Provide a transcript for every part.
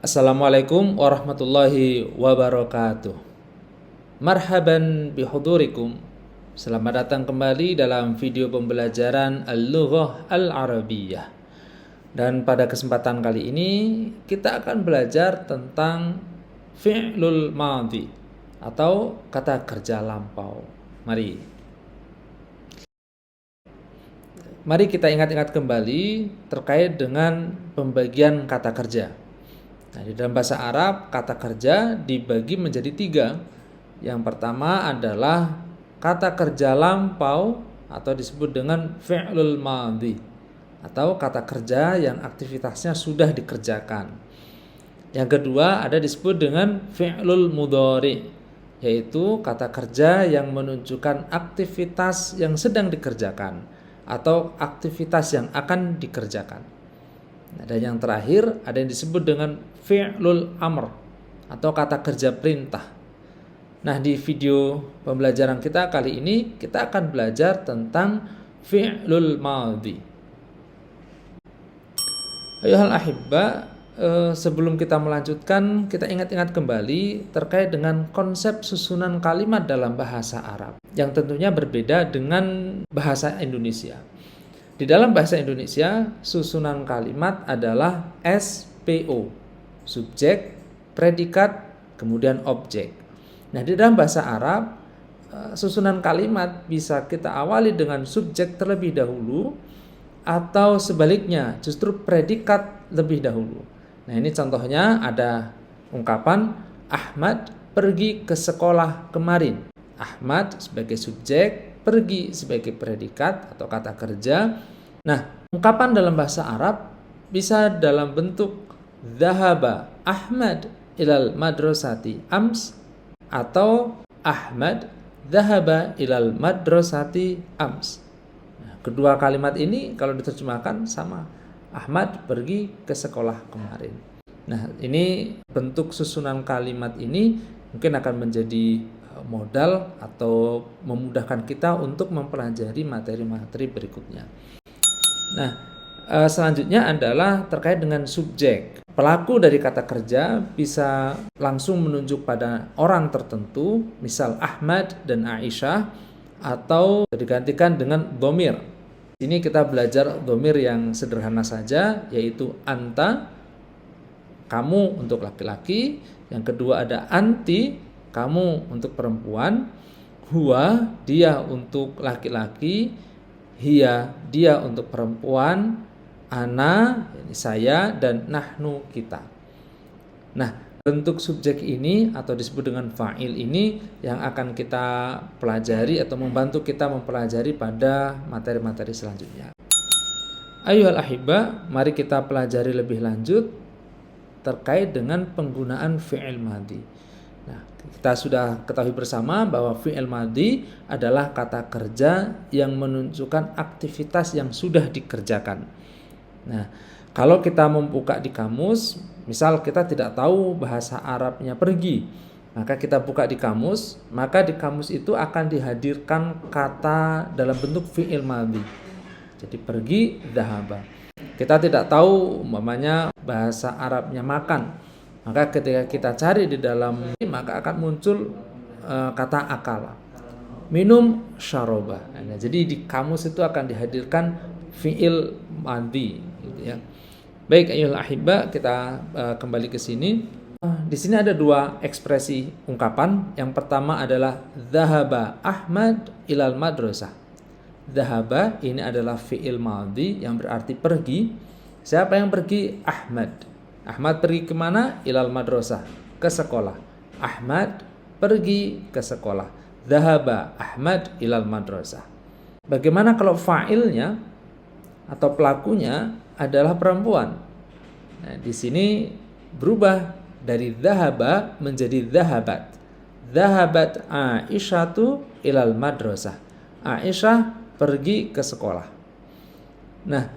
Assalamualaikum warahmatullahi wabarakatuh. Marhaban bihudurikum. Selamat datang kembali dalam video pembelajaran Al-Lughah Al-Arabiyyah. Dan pada kesempatan kali ini kita akan belajar tentang fi'lul madhi atau kata kerja lampau. Mari kita ingat-ingat kembali terkait dengan pembagian kata kerja. Nah, di dalam bahasa Arab, kata kerja dibagi menjadi 3. Yang pertama adalah kata kerja lampau atau disebut dengan fi'lul madhi atau kata kerja yang aktivitasnya sudah dikerjakan. Yang kedua ada disebut dengan fi'lul mudhari, yaitu kata kerja yang menunjukkan aktivitas yang sedang dikerjakan atau aktivitas yang akan dikerjakan. Dan yang terakhir ada yang disebut dengan fi'lul amr atau kata kerja perintah. Nah, di video pembelajaran kita kali ini kita akan belajar tentang fi'lul madhi. Ayuhal ahibba, sebelum kita melanjutkan, kita ingat-ingat kembali terkait dengan konsep susunan kalimat dalam bahasa Arab yang tentunya berbeda dengan bahasa Indonesia. Di dalam bahasa Indonesia, susunan kalimat adalah SPO, subjek, predikat, kemudian objek. Nah, di dalam bahasa Arab, susunan kalimat bisa kita awali dengan subjek terlebih dahulu atau sebaliknya, justru predikat lebih dahulu. Nah, ini contohnya ada ungkapan Ahmad pergi ke sekolah kemarin. Ahmad sebagai subjek, pergi sebagai predikat atau kata kerja. Nah, ungkapan dalam bahasa Arab bisa dalam bentuk dhahaba Ahmad ilal madrasati ams atau Ahmad dhahaba ilal madrasati ams. Nah, kedua kalimat ini kalau diterjemahkan sama, Ahmad pergi ke sekolah kemarin. Nah, ini bentuk susunan kalimat ini mungkin akan menjadi modal atau memudahkan kita untuk mempelajari materi-materi berikutnya. Nah, selanjutnya adalah terkait dengan subjek. Pelaku dari kata kerja bisa langsung menunjuk pada orang tertentu, misal Ahmad dan Aisyah, atau digantikan dengan dhamir. Ini kita belajar dhamir yang sederhana saja, yaitu anta, kamu untuk laki-laki. Yang kedua ada anti, kamu untuk perempuan. Huwa, dia untuk laki-laki. Hiya, dia untuk perempuan. Ana, saya, dan nahnu, kita. Nah, bentuk subjek ini atau disebut dengan fa'il ini yang akan kita pelajari atau membantu kita mempelajari pada materi-materi selanjutnya. Ayuhal ahibba, mari kita pelajari lebih lanjut terkait dengan penggunaan fi'il madhi. Nah, kita sudah ketahui bersama bahwa fi'il madhi adalah kata kerja yang menunjukkan aktivitas yang sudah dikerjakan. Nah, kalau kita membuka di kamus, misal kita tidak tahu bahasa Arabnya pergi, maka kita buka di kamus, maka di kamus itu akan dihadirkan kata dalam bentuk fi'il madhi. Jadi pergi, dhahaba. Kita tidak tahu umpamanya bahasa Arabnya makan, maka ketika kita cari di dalam maka akan muncul kata akala. Minum, syaroba. Nah, jadi di kamus itu akan dihadirkan fi'il madhi gitu ya. Baik ayyuhal ahibba, kita kembali ke sini. Di sini ada dua ekspresi ungkapan. Yang pertama adalah dhahaba Ahmad ilal madrasah. Dhahaba ini adalah fi'il madhi yang berarti pergi. Siapa yang pergi? Ahmad. Ahmad pergi kemana? Ilal madrasah, ke sekolah. Ahmad pergi ke sekolah. Dhahaba Ahmad ilal madrasah. Bagaimana kalau fa'ilnya atau pelakunya adalah perempuan? Nah, di sini berubah dari dhahaba menjadi dhahabat. Dhahabat Aisyatu ilal madrasah. Aisyah pergi ke sekolah. Nah,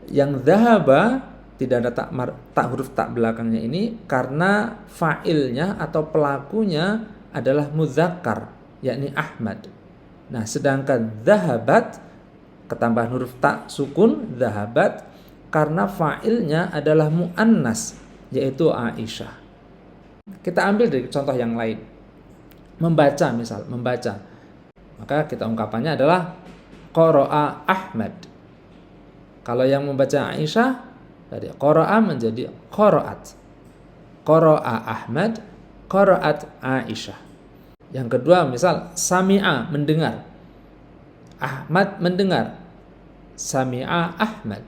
yang dhahaba tidak ada tak huruf tak belakangnya ini karena fa'ilnya atau pelakunya adalah mudzakkar, yakni Ahmad. Nah, sedangkan dhahabat ketambahan huruf tak sukun dhahabat karena fa'ilnya adalah muannas, yaitu Aisyah. Kita ambil dari contoh yang lain. Membaca misal, membaca. Maka kita ungkapannya adalah qara'a Ahmad. Kalau yang membaca Aisyah, dari qara'a menjadi qara'at. Qara'a Ahmad, qara'at Aisyah. Yang kedua misal sami'a, mendengar. Ahmad mendengar, sami'a Ahmad.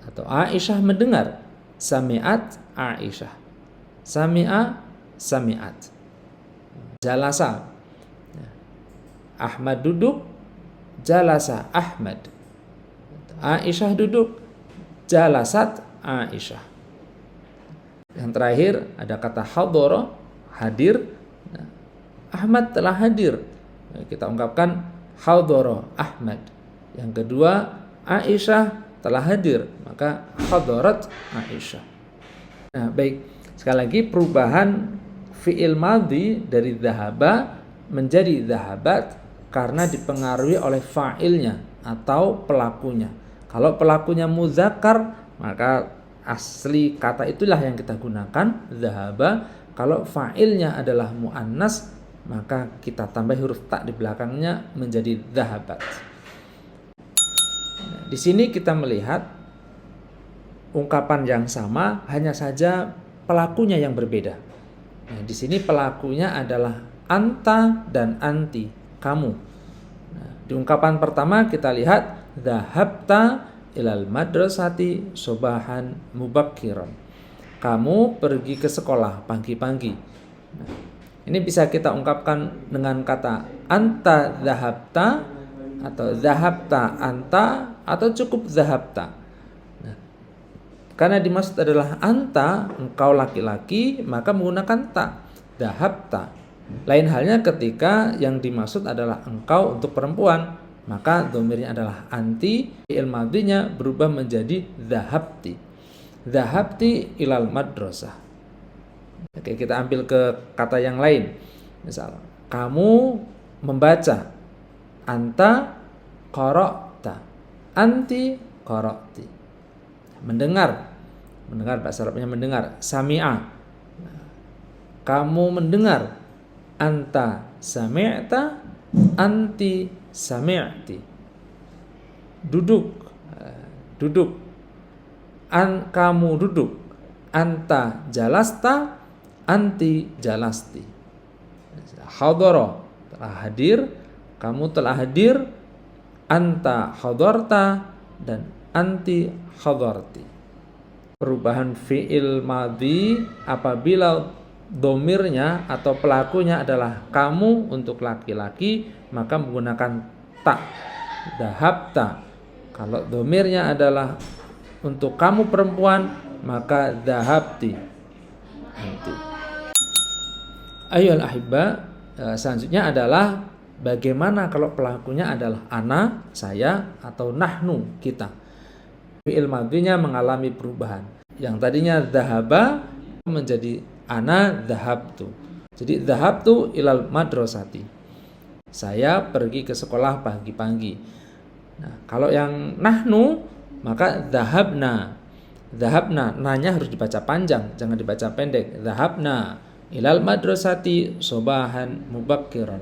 Atau Aisyah mendengar, sami'at Aisyah. Sami'a, sami'at. Jalasa, Ahmad duduk, jalasa Ahmad. Aisyah duduk, jalasat Aisyah. Yang terakhir ada kata hadara, hadir. Ahmad telah hadir. Kita ungkapkan hadara Ahmad. Yang kedua, Aisyah telah hadir, maka hadarat Aisyah. Nah, baik. Sekali lagi perubahan fi'il madhi dari dhahaba menjadi dhahabat karena dipengaruhi oleh fa'ilnya atau pelakunya. Kalau pelakunya muzakkar, maka asli kata itulah yang kita gunakan, dhahaba. Kalau fa'ilnya adalah muannas, maka kita tambah huruf ta di belakangnya menjadi dhahabat. Nah, di sini kita melihat ungkapan yang sama, hanya saja pelakunya yang berbeda. Nah, di sini pelakunya adalah anta dan anti, kamu. Nah, di ungkapan pertama kita lihat dhahabta ilal madrasati sobahan mubakkiran. Kamu pergi ke sekolah pagi-pagi. Nah, ini bisa kita ungkapkan dengan kata anta dhahabta atau dhahabta anta atau cukup dhahabta. Nah, karena dimaksud adalah anta, engkau laki-laki, maka menggunakan ta, dhahabta. Lain halnya ketika yang dimaksud adalah engkau untuk perempuan, maka dhamirnya adalah anti, fi'il madhinya berubah menjadi dhahabti. Dhahabti ilal madrasah. Oke, kita ambil ke kata yang lain. Misal, kamu membaca, anta qara'ta, anti qara'ti. Mendengar bahasa Arabnya mendengar, sami'a. Kamu mendengar, anta sami'ta, anti sami'ti. Duduk, kamu duduk, anta jalasta, anti jalasti. Hadara, telah hadir, kamu telah hadir, anta hadarta, dan anti hadarti. Perubahan fi'il madhi apabila domirnya atau pelakunya adalah kamu untuk laki-laki, maka menggunakan ta, dhahabta. Kalau domirnya adalah untuk kamu perempuan, maka dhahabti, anti. Ayyuhal ahibba, selanjutnya adalah bagaimana kalau pelakunya adalah ana, saya, atau nahnu, kita. Fi'il madhinya mengalami perubahan. Yang tadinya dhahaba menjadi ana dhahabtu. Jadi dhahabtu ilal madrasati. Saya pergi ke sekolah pagi-pagi. Nah, kalau yang nahnu, maka dhahabna. Dhahabna, nanya harus dibaca panjang, jangan dibaca pendek. Dhahabna ilal madrasati sobahan mubakkiran.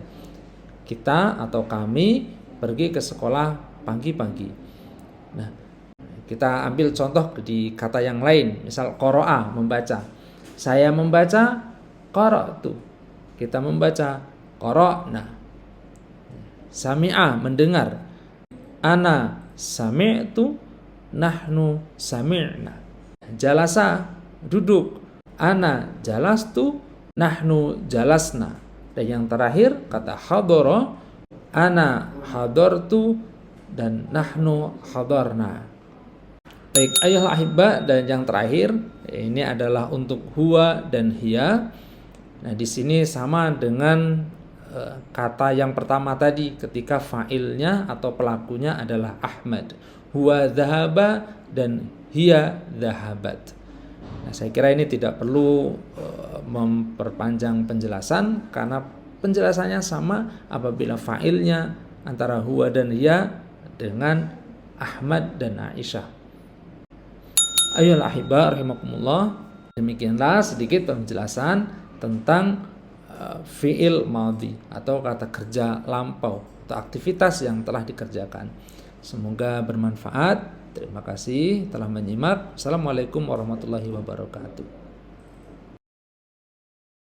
Kita atau kami pergi ke sekolah pagi-pagi. Nah, kita ambil contoh di kata yang lain. Misal qara'a, membaca. Saya membaca, qara'tu. Kita membaca, qara'na. Sami'a, mendengar. Ana sami'tu, nahnu sami'na. Jalasa, duduk. Ana jalastu, nahnu jalasna. Dan yang terakhir kata hadara, ana hadartu, dan nahnu hadarna. Baik, ayyuhal ahibba, dan yang terakhir ini adalah untuk huwa dan hiya. Nah, di sini sama dengan kata yang pertama tadi ketika fa'ilnya atau pelakunya adalah Ahmad. Huwa dhahaba dan hiya dhahabat. Nah, saya kira ini tidak perlu memperpanjang penjelasan karena penjelasannya sama apabila fa'ilnya antara huwa dan hiya dengan Ahmad dan Aisyah. Ayyuhal ahibba rahimakumullah, Demikianlah sedikit penjelasan tentang fi'il madhi atau kata kerja lampau atau aktivitas yang telah dikerjakan. Semoga bermanfaat. Terima kasih telah menyimak. Assalamualaikum warahmatullahi wabarakatuh.